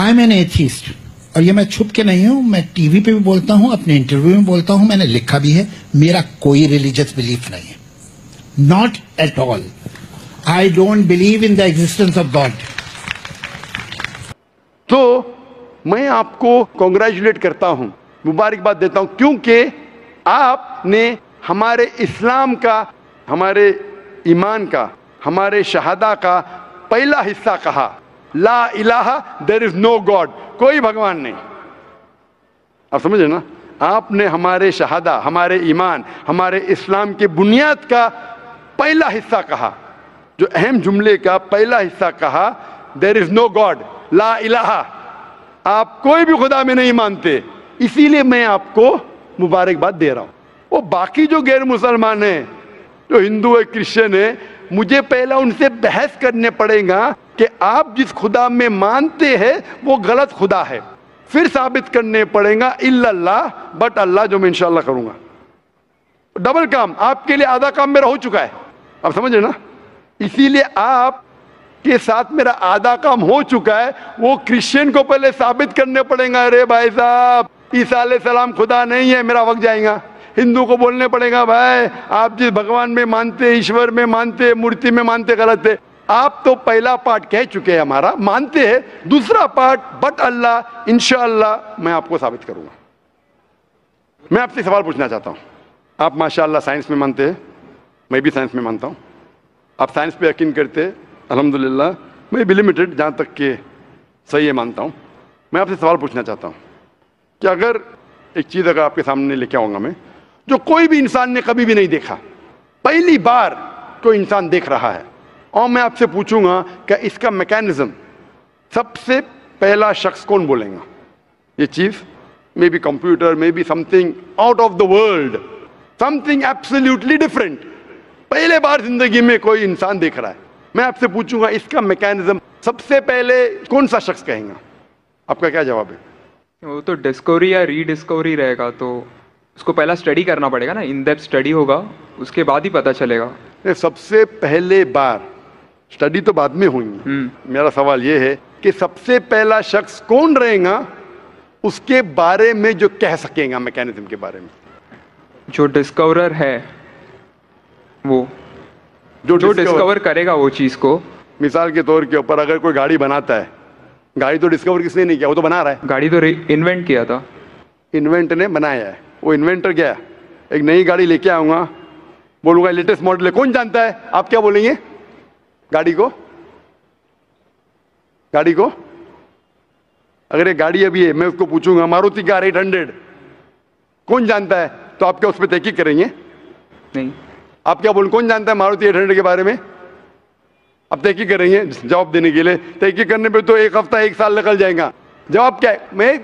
I am an atheist, और ये मैं छुप के नहीं हूं, मैं टीवी पे भी बोलता हूं, अपने इंटरव्यू में बोलता हूं, मैंने लिखा भी है, मेरा कोई रिलीजियस बिलीफ नहीं है, not at all. I don't believe in the existence of God. तो मैं आपको कॉन्ग्रेचुलेट करता हूं, मुबारकबाद देता हूं, क्योंकि आपने हमारे इस्लाम का, हमारे ईमान का, हमारे शहादा का पहला हिस्सा कहा, ला इलाहा, देयर इज नो गॉड, कोई भगवान नहीं. आप समझे ना? आपने हमारे शहादा, हमारे ईमान, हमारे इस्लाम के बुनियाद का पहला हिस्सा कहा, जो अहम जुमले का पहला हिस्सा कहा, देयर इज नो गॉड, ला इलाहा. आप कोई भी खुदा में नहीं मानते, इसीलिए मैं आपको मुबारकबाद दे रहा हूं. वो बाकी जो गैर मुसलमान हैं, जो हिंदू है, क्रिश्चियन है, मुझे पहला उनसे बहस करने पड़ेगा कि आप जिस खुदा में मानते हैं वो गलत खुदा है, फिर साबित करने पड़ेगा इल्लल्लाह बट अल्लाह, जो मैं इंशाअल्लाह करूंगा. डबल काम, आपके लिए आधा काम मेरा हो चुका है, आप समझे ना? इसीलिए आप के साथ मेरा आधा काम हो चुका है, वो क्रिश्चियन को पहले साबित करने पड़ेगा, अरे भाई साहब ईसा अलैहिस्सलाम खुदा नहीं है, मेरा वक्त जाएगा. हिंदू को बोलने पड़ेगा, भाई आप जिस भगवान में मानते, ईश्वर में मानते, मूर्ति में मानते, गलत है. आप तो पहला पार्ट कह चुके हैं हमारा, मानते हैं. दूसरा पार्ट बट अल्लाह, इंशाअल्लाह मैं आपको साबित करूंगा. मैं आपसे सवाल पूछना चाहता हूं. आप माशाअल्लाह साइंस में मानते हैं, मैं भी साइंस में मानता हूं. आप साइंस पे यकीन करते हैं, अल्हम्दुलिल्लाह. मैं भी लिमिटेड, जहां तक के सही है, मानता हूं. मैं आपसे सवाल पूछना चाहता हूं कि अगर एक चीज अगर आपके सामने लेके आऊंगा मैं, जो कोई भी इंसान ने कभी भी नहीं देखा, पहली बार कोई इंसान देख रहा है, और मैं आपसे पूछूंगा कि इसका मैकेनिज्म, सबसे पहला शख्स कौन बोलेगा? ये चीज may be computer, may be something out of the world, something absolutely different. पहले बार जिंदगी में कोई इंसान देख रहा है, मैं आपसे पूछूंगा इसका मैकेनिज्म सबसे पहले कौन सा शख्स कहेगा? आपका क्या जवाब है? वो तो डिस्कवरी या रीडिस्कवरी रहेगा, तो उसको पहला स्टडी करना पड़ेगा ना, इन डेप्थ स्टडी होगा, उसके बाद ही पता चलेगा. सबसे पहले बार स्टडी तो बाद में हुई. मेरा सवाल ये है कि सबसे पहला शख्स कौन रहेगा उसके बारे में जो कह सकेगा, मैकेनिज्म के बारे में? जो डिस्कवरर है, वो जो डिस्कवर करेगा वो चीज को. मिसाल के तौर के ऊपर अगर कोई गाड़ी बनाता है, गाड़ी तो डिस्कवर किसने नहीं किया, वो तो बना रहा है. गाड़ी तो इन्वेंट किया था, इन्वेंट ने बनाया है. वो इन्वेंटर गया, एक नई गाड़ी लेके आऊंगा, बोलूंगा लेटेस्ट मॉडल है, कौन जानता है? आप क्या बोलेंगे? गाड़ी को अगर ये गाड़ी अभी है, मैं उसको पूछूंगा मारुति कार 800 कौन जानता है, तो आप क्या उस पर तहकीक करेंगे? नहीं. आप क्या बोल, कौन जानता है मारुति 800 के बारे में? आप तहकीक करेंगे जवाब देने के लिए. तहकीक करने पे तो एक हफ्ता, एक साल निकल जाएगा. जवाब क्या है? मैं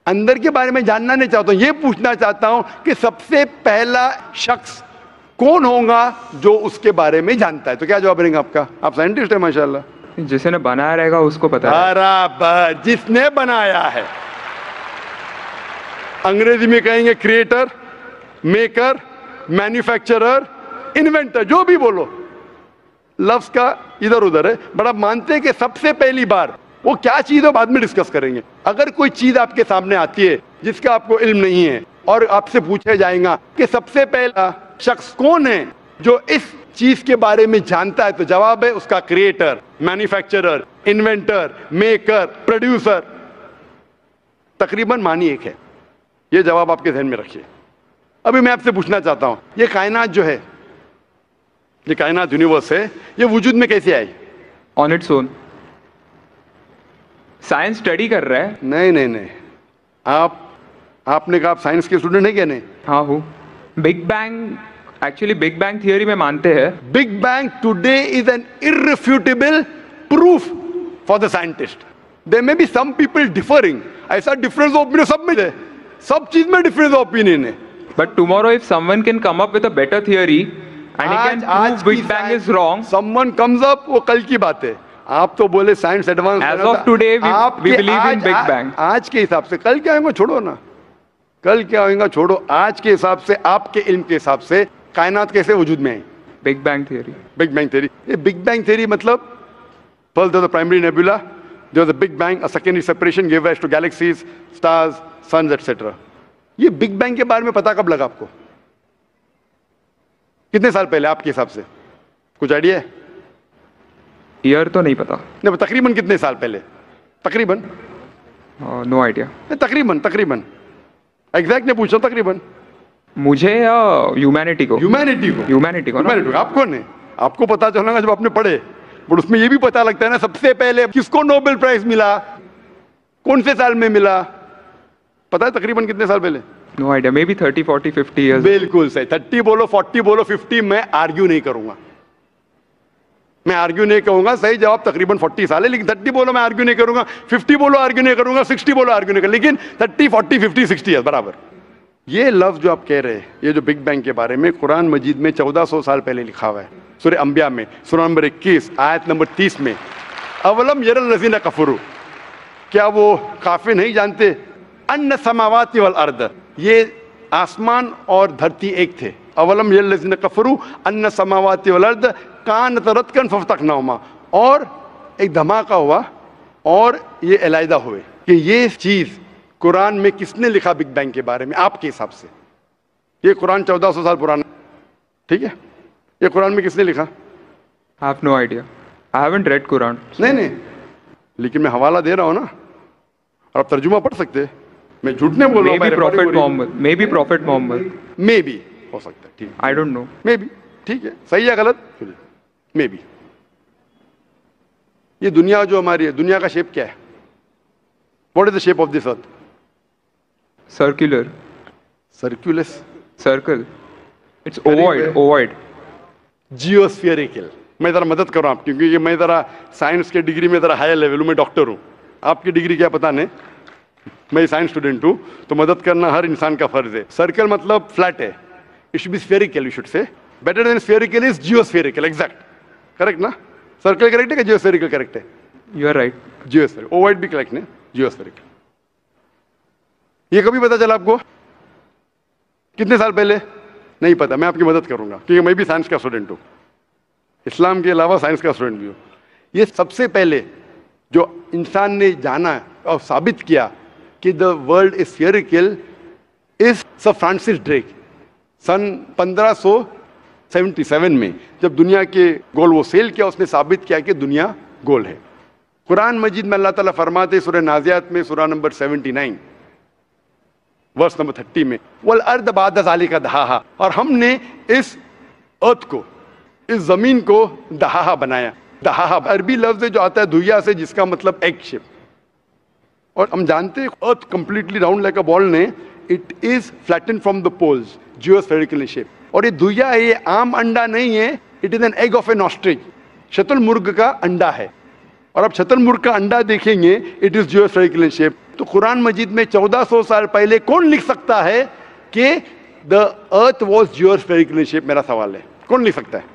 अंदर के बारे में जानना नहीं चाहता हूं, ये पूछना चाहता हूं कि सबसे पहला शख्स कौन होगा जो उसके बारे में जानता है. तो क्या जवाब रहेगा आपका? आप साइंटिस्ट है माशाल्लाह. जिसने बनाया रहेगा उसको पता है. बराबर, जिसने बनाया है. अंग्रेजी में कहेंगे क्रिएटर, मेकर, मैन्युफैक्चरर, इन्वेंटर, जो भी बोलो, लफ्ज का इधर उधर है. बड़ा मानते हैं कि सबसे पहली बार वो क्या चीज है बाद में डिस्कस करेंगे. अगर कोई चीज आपके सामने आती है जिसका आपको इल्म नहीं है और आपसे पूछा जाएगा कि सबसे पहला शख्स कौन है जो इस चीज के बारे में जानता है, तो जवाब है उसका creator, manufacturer, inventor, maker, producer. तकरीबन मानी एक है. ये जवाब आपके ध्यान में रखिए. अभी मैं आपसे पूछना चाहता हूं, ये कायनात जो है, ये कायनात यूनिवर्स है, ये वजूद में कैसे आई? On its own. Science study कर रहा है. नहीं, आपने कहा आप साइंस के स्टूडेंट है क्या? नहीं. हाँ हूँ. Big bang, actually big bang theory में मानते हैं. Big bang today is an irrefutable proof for the scientist. There may be some people differing. ऐसा डिफरेंस ऑफ ओपिनियन सब में है, सब चीज में डिफरेंस ऑफ ओपिनियन है. But tomorrow if someone can come up with a better theory and he can prove big bang is wrong, someone comes up, वो कल की बात है. आप तो बोले science advance. Age of today we believe in big bang. आज के हिसाब से, कल क्या होगा छोड़ो ना, कल क्या होगा छोड़ो. आज के हिसाब से, आपके इल्म के हिसाब से कायनात कैसे वजूद में आई? Big bang theory. Big bang theory. ये बिग बैंग थियरी मतलब first the primary nebula, There was a big bang, a secondary separation gave rise to galaxies, stars, suns, etc. ये बिग बैंग के बारे में पता कब लगा आपको? कितने साल पहले आपके हिसाब से? कुछ आइडिया है? ईयर तो नहीं पता. नहीं, तकरीबन कितने साल पहले? तकरीबन? No idea. तकरीबन तकरीबन एग्जैक्ट नहीं पूछ रहा, तकरीबन. मुझे या ह्यूमैनिटी को? ह्यूमैनिटी को. ह्यूमैनिटी को ना? ह्यूमैनिटी को. आपको नहीं, आपको पता चलेगा जब आपने पढ़े. बट उसमें ये भी पता लगता है ना, सबसे पहले किसको नोबेल प्राइज मिला, कौन से साल में मिला, पता है तकरीबन कितने साल पहले? No idea. Maybe 30, 40, 50 years. बिल्कुल सही. 30 बोलो, 40 बोलो, 50, मैं आर्ग्यू नहीं करूंगा. मैं आर्ग्यू नहीं कहूंगा. सही जवाब तकरीबन 40 साल है, लेकिन 30 बोलो मैं आर्ग्यू नहीं करूंगा, 50 बोलो आर्ग्यू नहीं करूंगा, 60 बोलो आर्ग्यू नहीं करूंगा, लेकिन 30, 40, 50, 60 है बराबर. ये लफ्ज जो आप कह रहे हैं, ये जो बिग बैंग के बारे में कुरान मजीद में 1400 साल पहले लिखा हुआ है. सूरह अंबिया में सूरह नंबर 21 आयत नंबर 30 में, अवलम यरल लज़ीना कफरू, क्या वो काफिर नहीं जानते, अन्ना समावाति वल अर्द, ये आसमान और धरती एक थे. अवलम यरल लज़ीना कफरू अन्ना समावाति वल अर्द कानत रतकन फफ्तकनाहुमा, और एक धमाका हुआ और ये अलहदा हुए. कि ये चीज कुरान में किसने लिखा बिग बैंग के बारे में आपके हिसाब से? ये कुरान 1400 साल पुराना, ठीक है? ये कुरान में किसने लिखा? I have no idea. I haven't read Quran. नहीं, लेकिन मैं हवाला दे रहा हूं ना, और आप तर्जुमा पढ़ सकते हैं. मैं झूठ नहीं बोल रहा हूं. Maybe Prophet Muhammad. Maybe Prophet Muhammad. May be हो सकता है. ठीक, I don't know. May be. ठीक है, सही है गलत? May be. ये दुनिया जो हमारी है, दुनिया का शेप क्या है? What is the shape of this earth? Circular. सर्कुलस. Circle. It's Very ovoid. well. Ovoid. जियोस्फेरिकल. मैं जरा मदद कर रहा हूँ, क्योंकि मैं जरा साइंस के डिग्री में जरा हायर लेवल हूँ, मैं डॉक्टर हूँ. आपकी डिग्री क्या पता नहीं, मैं साइंस स्टूडेंट हूँ, तो मदद करना हर इंसान का फर्ज है. सर्कल मतलब फ्लैट है. It should be spherical, you should say. Better than spherical is geospherical. Exact, correct ना? सर्कल करेक्ट है कि जियोस्फेरिकल करेक्ट है? You are right. Geospherical. Ovoid भी करेक्ट है, जियोस्फेरिकल. ये कभी पता चला आपको? कितने साल पहले? नहीं पता. मैं आपकी मदद करूंगा, क्योंकि मैं भी साइंस का स्टूडेंट हूँ, इस्लाम के अलावा साइंस का स्टूडेंट भी हूँ. ये सबसे पहले जो इंसान ने जाना और साबित किया कि the world is spherical is sir Francis Drake. सन 1577 में जब दुनिया के गोल वो सेल किया, उसने साबित किया कि दुनिया गोल है. कुरान मजीद में अल्लाह ताला फरमाते सूरह नाज़ियात में सूरह नंबर 79 वर्स नंबर 30 में, वल अर्द बाद ज़ालिका दहाहा, और हमने इस अर्थ को, इस जमीन को दहाहा बनाया. दहाहा अरबी लफ्ज जो आता है धुइया से, जिसका मतलब एग शेप. और हम जानते हैं earth completely round like a ball ने, it is flatten from the poles, geospherical shape. और ये धुइया है, ये आम अंडा नहीं है. It is an egg of an ostrich. शतुरमुर्ग का अंडा है. और अब शतुरमुर्ग का अंडा देखेंगे, इट इज जियोस्फेरिकल शेप. तो कुरान मजीद में 1400 साल पहले कौन लिख सकता है कि द अर्थ वॉज जियोस्फेरिकल शेप? मेरा सवाल है, कौन लिख सकता है?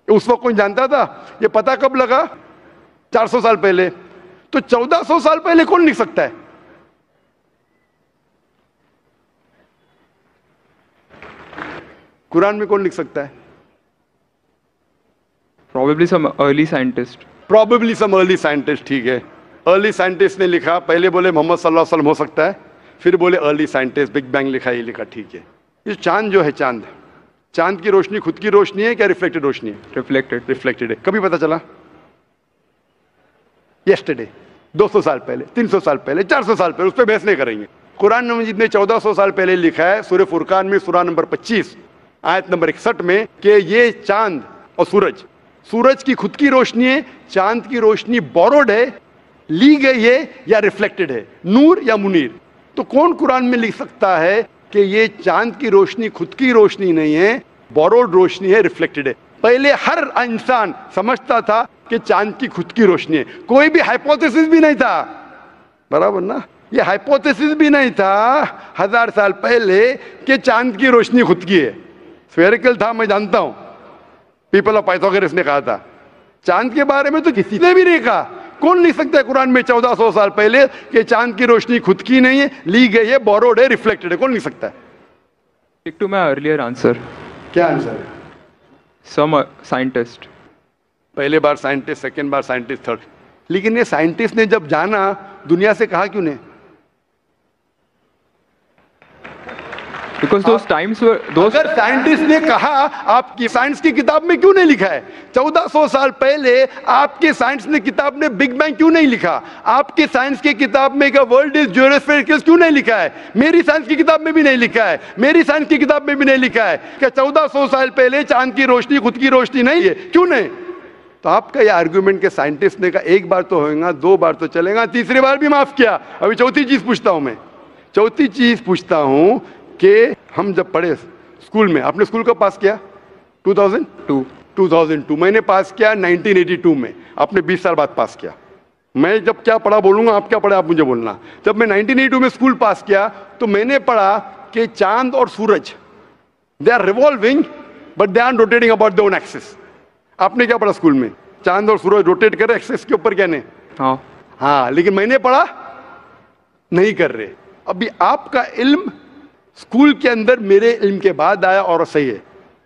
उस वक्त कौन जानता था? ये पता कब लगा? 400 साल पहले. तो 1400 साल पहले कौन लिख सकता है? कुरान में कौन लिख सकता है? Probably some early scientist. Probably some early scientist. ठीक है, अर्ली साइंटिस्ट ने लिखा. पहले बोले मोहम्मद सल्लल्लाहु अलैहि वसल्लम हो सकता है, फिर बोले अर्ली साइंटिस्ट. बिग बैंग लिखा, ये लिखा, ठीक है. ये चांद जो है, चांद की रोशनी खुद की रोशनी है क्या रिफ्लेक्टेड रोशनी है? Reflected. रिफ्लेक्टेड है. कभी पता चला? यस्टरडे. 200 साल पहले, 300 साल पहले, 400 साल पहले, उस पर बहस नहीं करेंगे. कुरान मजीद ने 1400 साल पहले लिखा है सूरह फुरकान में सूरह नंबर 25 आयत नंबर 61 में कि ये चांद और सूरज की खुद की रोशनी है, चांद की रोशनी बोरोड है, ली गई है या रिफ्लेक्टेड है, नूर या मुनीर. तो कौन कुरान में लिख सकता है कि ये चांद की रोशनी खुद की रोशनी नहीं है, बोरोड रोशनी है, रिफ्लेक्टेड है? पहले हर इंसान समझता था कि चांद की खुद की रोशनी है. कोई भी हाइपोथेसिस भी नहीं था, बराबर ना? ये हाइपोथेसिस भी नहीं था 1000 साल पहले कि चांद की रोशनी खुद की है. स्फेरिकल था, मैं जानता हूं, पीपल ऑफ पाइथागोरस ने कहा था. चांद के बारे में तो किसी ने भी नहीं कहा. कौन लिख सकता है कुरान में 1400 साल पहले कि चांद की रोशनी खुद की नहीं है, ली गई है, बोरोड है, रिफ्लेक्टेड है? कौन लिख सकता है? Stick to my earlier answer. क्या आंसर है? Some scientist. पहले बार साइंटिस्ट, सेकेंड बार साइंटिस्ट, थर्ड لیکن یہ سائنٹسٹ نے جب جانا دنیا سے کہا کیوں نہیں؟ Because those times were those. اگر سائنٹسٹ نے کہا آپ کی سائنس کی کتاب میں کیوں نہیں لکھا ہے؟ 1400 سال پہلے آپ کے سائنس نے کتاب نے بگ بینگ کیوں نہیں لکھا؟ آپ کے سائنس کی کتاب میں ورلڈ از جیوسفیریکل کیوں نہیں لکھا ہے؟ میری سائنس کی کتاب میں بھی نہیں لکھا ہے، میری سائنس کی کتاب میں بھی نہیں لکھا ہے کہ 1400 سال پہلے چاند کی روشنی خود کی روشنی نہیں ہے، کیوں نہیں؟ تو آپ کا یہ آرگومنٹ کہ سائنٹسٹ نے کہا ایک بار تو ہوئے گا، دو بار تو چلے گا، تیسری بار بھی معاف کیا. ابھی چوتھی چیز پوچھتا ہوں میں، چوتھی چیز پوچھتا ہوں کہ ہم جب پڑھے اسکول میں، آپ نے اسکول کب پاس کیا؟ 2002. میں نے پاس کیا 1982 میں، آپ نے 20 سال بعد پاس کیا. میں جب کیا پڑھا بولوں گا، آپ کیا پڑھا آپ مجھے بولنا. جب میں 1982 میں اسکول پاس کیا تو میں نے پڑھا کہ چاند اور سورج they are revolving but they are rotating about their own axis. آپ نے کیا پڑھا اسکول میں؟ چاند اور سورج روٹیٹ کر رہے ایکسس کے اوپر، کیا نہیں؟ ہاں، لیکن میں نے پڑھا نہیں کر رہے. ابھی آپ کا علم اسکول کے اندر میرے علم کے بعد آیا اور صحیح ہے.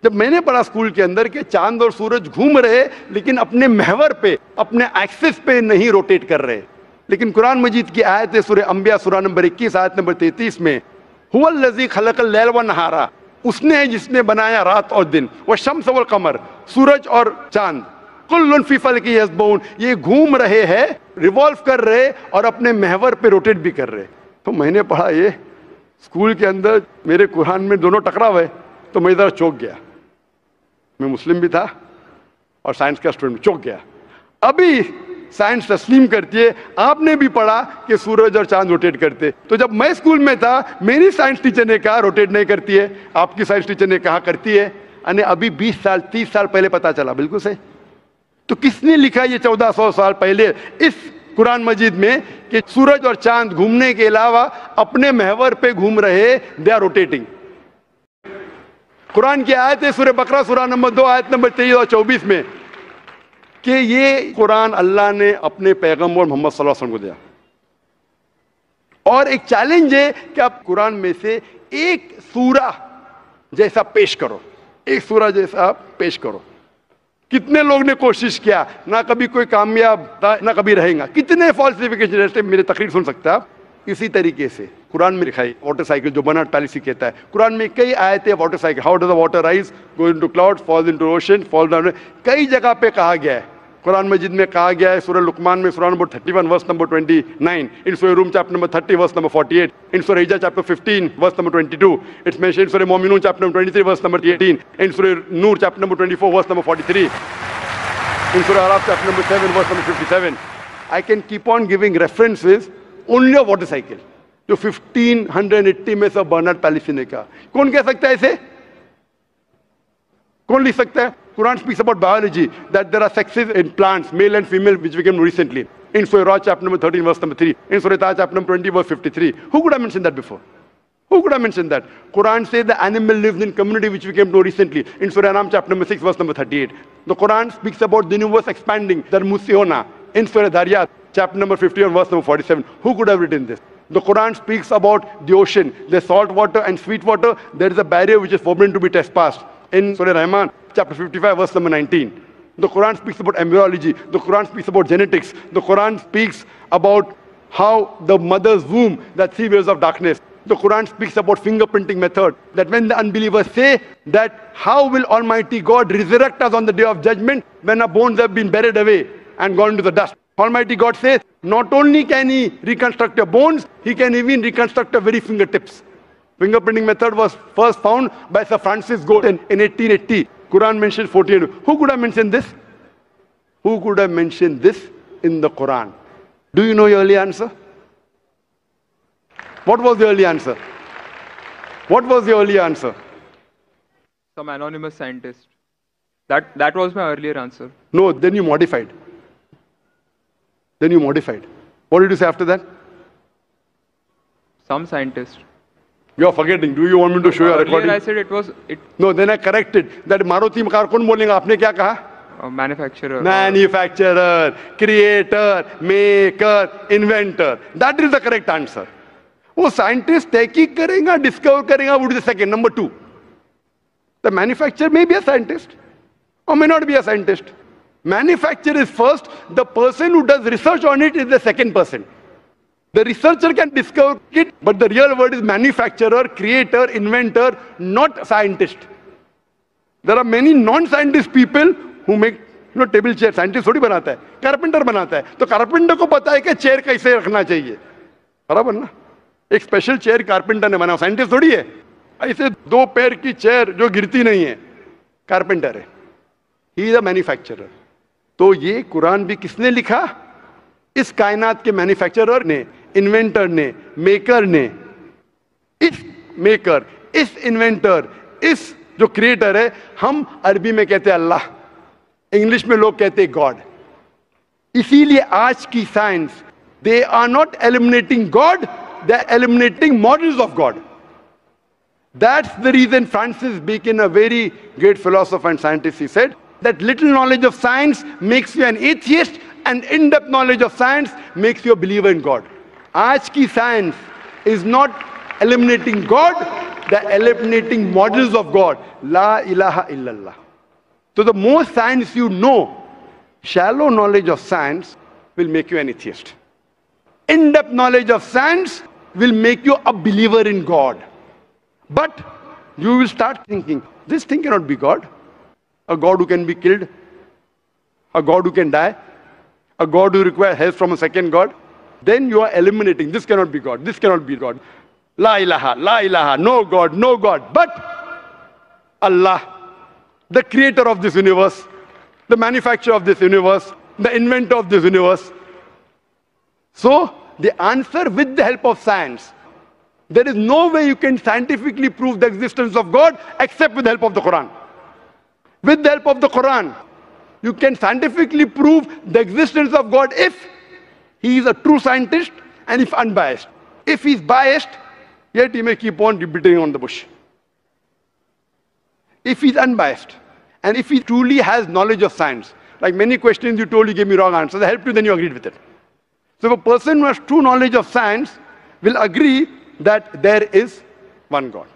جب میں نے پڑھا اسکول کے اندر کہ چاند اور سورج گھوم رہے لیکن اپنے محور پہ، اپنے ایکسس پہ نہیں روٹیٹ کر رہے. لیکن قرآن مجید کی آیت ہے سورہ انبیاء سورہ نمبر 21 آیت نمبر 33 میں، هو الذی خلق اللیل والنہار، اس نے جس نے بنایا رات اور دن، والشمس والقمر، سورج اور چاند، کل فی فلک یسبحون، یہ گھوم رہے ہیں، ریوالو کر رہے اور اپنے محور پہ روٹیٹ بھی کر رہے. تو میں نے پڑھا یہ اسکول کے اندر، میرے قرآن میں دونوں ٹکرا ہوئے تو میں ادھر چوک گیا. میں مسلم بھی تھا اور سائنس کا اسٹوڈنٹ، چوک گیا. ابھی سائنس تسلیم کرتی ہے آپ نے بھی پڑھا کہ سورج اور چاند روٹیٹ کرتے. تو جب میں اسکول میں تھا میری سائنس ٹیچر نے کہا روٹیٹ نہیں کرتی ہے، آپ کی سائنس ٹیچر نے کہا کرتی ہے. ابھی 20 سال 30 سال پہلے پتا چلا. بالکل صحیح. تو کس نے لکھا یہ 1400 سال پہلے اس قرآن مجید میں کہ سورج اور چاند گھومنے کے علاوہ اپنے محور پہ گھوم رہے، دے آر روٹیٹنگ. قرآن کی آیت ہے سورہ بقرہ سورہ نمبر 2 آیت نمبر 23 اور 24 میں کہ یہ قرآن اللہ نے اپنے پیغمبر محمد صلی اللہ علیہ وسلم کو دیا. اور ایک چیلنج ہے کہ آپ قرآن میں سے ایک سورہ جیسا پیش کرو، ایک سورہ جیسا آپ پیش کرو. کتنے لوگ نے کوشش کیا، نہ کبھی کوئی کامیاب تھا نہ کبھی رہیں گا. کتنے فالسیفیکیشن، جیسے میرے تقریر سن سکتے ہیں آپ. اسی طریقے سے قرآن میں لکھا ہے واٹر سائیکل جو برنارڈ پیلیسی کہتا ہے. قرآن میں کئی آیتیں water cycle, how does the water rise, go into cloud, falls into ocean, fall down, کئی جگہ پہ کہا گیا ہے. قرآن مجید میں کہا گیا ہے سورہ لقمان میں سورہ number 31 verse number 29، in Surah Rum chapter number 30 verse number 48، in Surah Hijr chapter 15 verse number 22، it's mention in Surah Muminun chapter number 23 verse number 18، in Surah Nur chapter number 24 verse number 43، in Surah Araf chapter number 7 verse number 57. I can keep on giving references only of water cycle جو 1580 میں سے Bernard پیلیسی نے کہا. کون کہہ سکتا ہے اسے؟ کون لکھ سکتا ہے؟ قرآن speaks about biology that there are sexes in plants, male and female, which we came recently. In Surah Ra chapter number 13 verse number 3, in Surah Taha chapter number 20 verse 53. Who could have mentioned that before? Who could have mentioned that? Quran says the animal lives in community, which we came to know recently. In Surah Anam chapter number 6 verse number 38. The Quran speaks about the universe expanding, the Musiona. In Surah Dhariyat chapter number 51 verse number 47. Who could have written this? The Quran speaks about the ocean, the salt water and sweet water. There is a barrier which is forbidden to be trespassed. In Surah Rahman chapter 55 verse number 19. The Quran speaks about embryology. The Quran speaks about genetics. The Quran speaks about how the mother's womb, that 3 waves of darkness. The Quran speaks about fingerprinting method, that when the unbelievers say that how will Almighty God resurrect us on the day of judgment when our bones have been buried away and gone into the dust. Almighty God says not only can he reconstruct your bones, he can even reconstruct your very fingertips. Fingerprinting method was first found by Sir Francis Galton in 1880. Quran mentions 48. Who could have mentioned this? Who could have mentioned this in the Quran? Do you know your early answer? What was the early answer? What was the early answer? Some anonymous scientist. That was my earlier answer. No, then you modified. What did you say after that? Some scientist. You are forgetting. Do you want me to show you a recording? Earlier I said it was... No, then I corrected. That Maruti car kaun bolenga? Aapne kya kaha? Manufacturer. Manufacturer, creator, maker, inventor. That is the correct answer. وہ scientist تحقیق کرے گا, discover کرے گا, would be the second. Number 2, the manufacturer may be a scientist or may not be a scientist. Manufacture is first. The person who does research on it is the second person. The researcher can discover it, but the real word is manufacturer, creator, inventor, not scientist. There are many non-scientist people who make table chair. Scientist थोड़ी बनाता है, carpenter बनाता है. तो carpenter को पता है कि चेयर कैसे रखना चाहिए, बराबर ना. एक स्पेशल चेयर कारपेंटर ने बनाया, साइंटिस्ट थोड़ी है. ऐसे 2 पैर की चेयर जो गिरती नहीं है, कारपेंटर है. He is a manufacturer. तो ये कुरान भी किसने लिखा? इस कायनात के मैन्युफैक्चरर ने, इन्वेंटर ने, मेकर ने. इस मेकर, इस इन्वेंटर, इस जो क्रिएटर है, हम अरबी में कहते हैं अल्लाह, इंग्लिश में लोग कहते हैं गॉड. इसीलिए आज की science, they are not eliminating God, they are eliminating models of God. That's the reason Francis Bacon, a very great philosopher and scientist, he said that little knowledge of science makes you an atheist and in-depth knowledge of science makes you a believer in God. Aaj ki science is not eliminating God, they're eliminating models of God. La ilaha illallah. So the more science you know, shallow knowledge of science will make you an atheist. In-depth knowledge of science will make you a believer in God. But you will start thinking, this thing cannot be God. A God who can be killed, a God who can die, a God who requires help from a second God. Then you are eliminating, this cannot be God, this cannot be God. La ilaha, no God, no God. But Allah, the creator of this universe, the manufacturer of this universe, the inventor of this universe. So, the answer with the help of science. There is no way you can scientifically prove the existence of God except with the help of the Quran. With the help of the Quran, you can scientifically prove the existence of God if he is a true scientist and if unbiased. If he is biased, yet he may keep on beating on the bush. If he is unbiased, and if he truly has knowledge of science, like many questions you told, you gave me wrong answers, I helped you, then you agreed with it. So if a person who has true knowledge of science will agree that there is one God,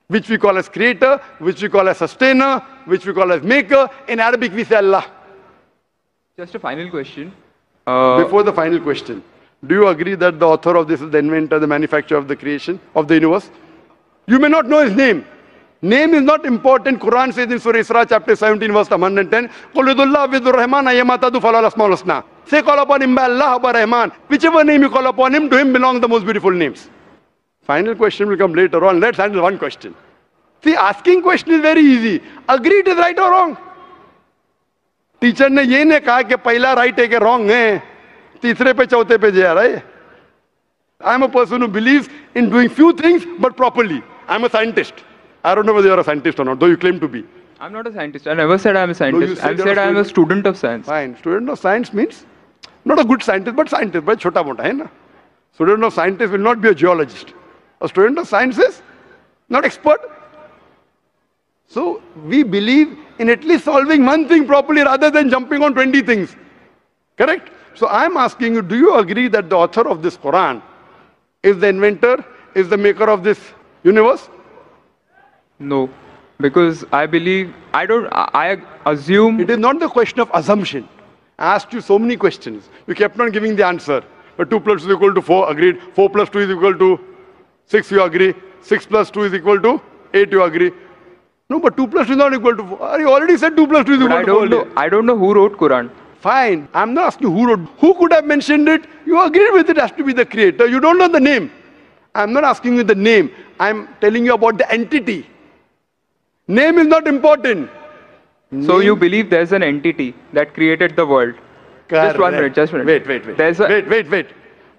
which we call as creator, which we call as sustainer, which we call as maker. In Arabic we say Allah. Just a final question. Before the final question, do you agree that the author of this is the inventor, the manufacturer of the creation, of the universe? You may not know his name. Name is not important. Quran says in Surah Isra chapter 17 verse 110, قُلْ اُدُوا اللَّهَ وِذُّ الرَّحْمَنَ أَيَّمَا تَدْعُوا فَلَهُ الْأَسْمَاءُ الْحُسْنَى. Say call upon him by Allah or by Rahman. Whichever name you call upon him, to him belong the most beautiful names. Final question will come later on. Let's handle one question. See, asking question is very easy. Agree it is right or wrong. Teacher ने ये नहीं कहा कि पहला right है कि wrong है, तीसरे पे चौथे पे जा रहा है. I am a person who believes in doing few things but properly. I am a scientist. I don't know whether you are a scientist or not, though you claim to be. I'm not a scientist. I never said I'm a scientist. No, I said I'm a student of science. Fine. Student of science means not a good scientist, but scientist. But chota mota hai na. Student of scientist will not be a geologist. A student of science is not expert. So we believe in at least solving one thing properly rather than jumping on 20 things. Correct? So I'm asking you, do you agree that the author of this Quran is the inventor, is the maker of this universe? No, because I believe, I assume. It is not the question of assumption. I asked you so many questions. You kept on giving the answer. But 2 plus 2 is equal to 4, agreed. 4 plus 2 is equal to 6, you agree. 6 plus 2 is equal to 8, you agree. No, but 2 plus 2 is not equal to 4. You already said 2 plus 2 is equal to 4. I don't know who wrote Quran. Fine. I'm not asking who wrote. Who could have mentioned it? You agreed with it has to be the creator. You don't know the name. I'm not asking you the name. I'm telling you about the entity. Name is not important. So you believe there's an entity that created the world? Correct. Just 1 minute, just 1 minute. Wait.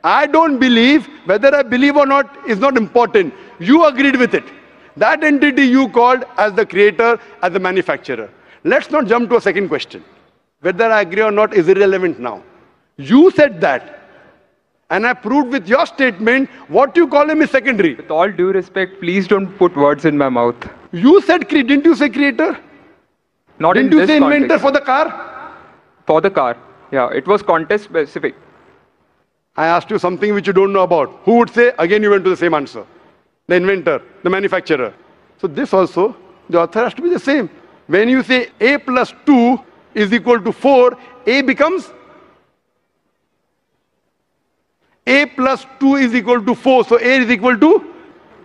I don't believe, whether I believe or not is not important. You agreed with it. That entity you called as the creator, as the manufacturer. Let's not jump to a second question. Whether I agree or not is irrelevant now. You said that. And I proved with your statement, what you call him is secondary. With all due respect, please don't put words in my mouth. You said, didn't you say creator? Not didn't in you this say inventor context. for the car? For the car. Yeah, it was context specific. I asked you something which you don't know about. Who would say? Again, you went to the same answer. The inventor, the manufacturer. So this also, the author has to be the same. When you say A plus 2 is equal to 4, A becomes A plus 2 is equal to 4. So A is equal to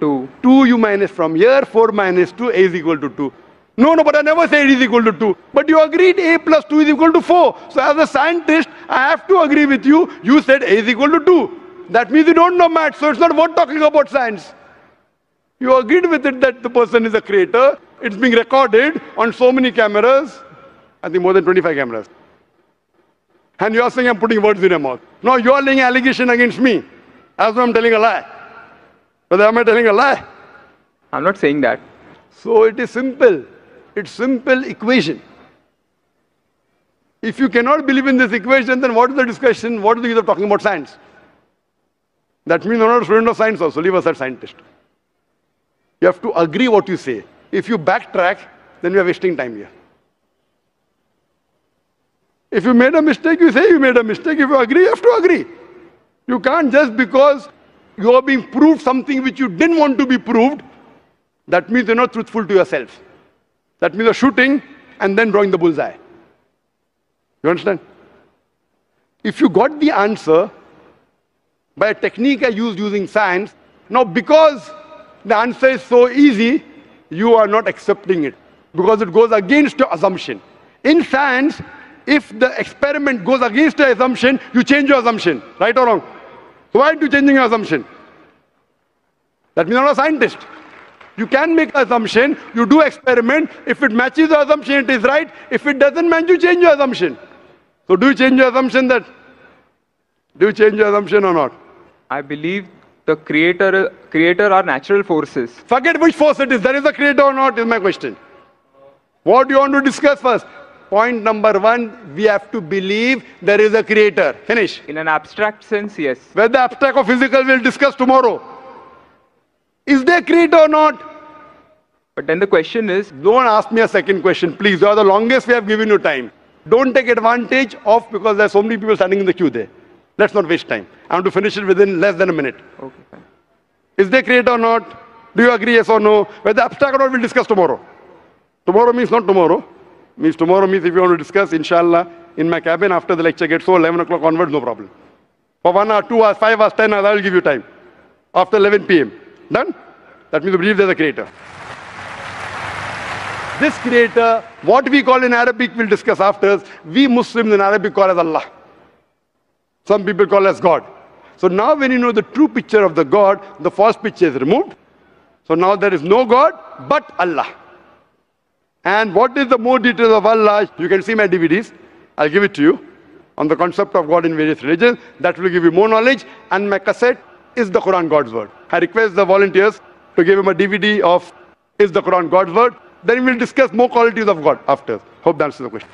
2. 2 you minus from here, 4 minus 2, A is equal to 2. No, but I never said it is equal to 2. But you agreed A plus 2 is equal to 4. So as a scientist, I have to agree with you. You said A is equal to 2. That means you don't know maths, so it's not worth talking about science. You agreed with it that the person is a creator. It's being recorded on so many cameras. I think more than 25 cameras. And you are saying I'm putting words in your mouth. No, you are laying an allegation against me. As though I'm telling a lie. Whether am I telling a lie? I'm not saying that. So it is simple. It's simple equation. If you cannot believe in this equation, then what is the discussion? What is the use of talking about science? That means you're not a student of science also. Leave aside scientist. You have to agree what you say. If you backtrack, then we are wasting time here. If you made a mistake, you say you made a mistake. If you agree, you have to agree. You can't just because you are being proved something which you didn't want to be proved, that means you're not truthful to yourself. That means you're shooting and then drawing the bullseye. You understand? If you got the answer by a technique I used using science, now because the answer is so easy, you are not accepting it because it goes against your assumption. In science, if the experiment goes against your assumption, you change your assumption, right or wrong? So why are you changing your assumption? That means you're not a scientist. You can make an assumption, you do experiment. If it matches your assumption, it is right. If it doesn't match, you change your assumption. So do you change your assumption or not? I believe the creator are natural forces. Forget which force it is. There is a creator or not is my question. What do you want to discuss first? Point number 1, we have to believe there is a creator. Finish. In an abstract sense, yes. Whether abstract or physical, we'll discuss tomorrow. Is there a creator or not? But then the question is... Don't ask me a second question, please. You are the longest we have given you time. Don't take advantage of because there are so many people standing in the queue there. Let's not waste time. I want to finish it within less than a minute. Okay, fine. Is there a creator or not? Do you agree, yes or no? Whether abstract or not, we'll discuss tomorrow. Tomorrow means not tomorrow. Tomorrow means if you want to discuss, inshallah, in my cabin after the lecture gets so 11 o'clock onwards, no problem. For 1 hour, 2 hours, 5 hours, 10 hours, I will give you time. After 11 p.m. Done? That means you believe there's a creator. This creator, what we call in Arabic, we'll discuss after, we Muslims in Arabic call as Allah. Some people call as God. So now when you know the true picture of the God, the false picture is removed. So now there is no God but Allah. And what is the more details of Allah? You can see my DVDs. I'll give it to you on the concept of God in various religions. That will give you more knowledge. And my cassette is the Quran God's Word. I request the volunteers to give him a DVD of Is the Quran God's Word? Then we'll discuss more qualities of God after. Hope that answers the question.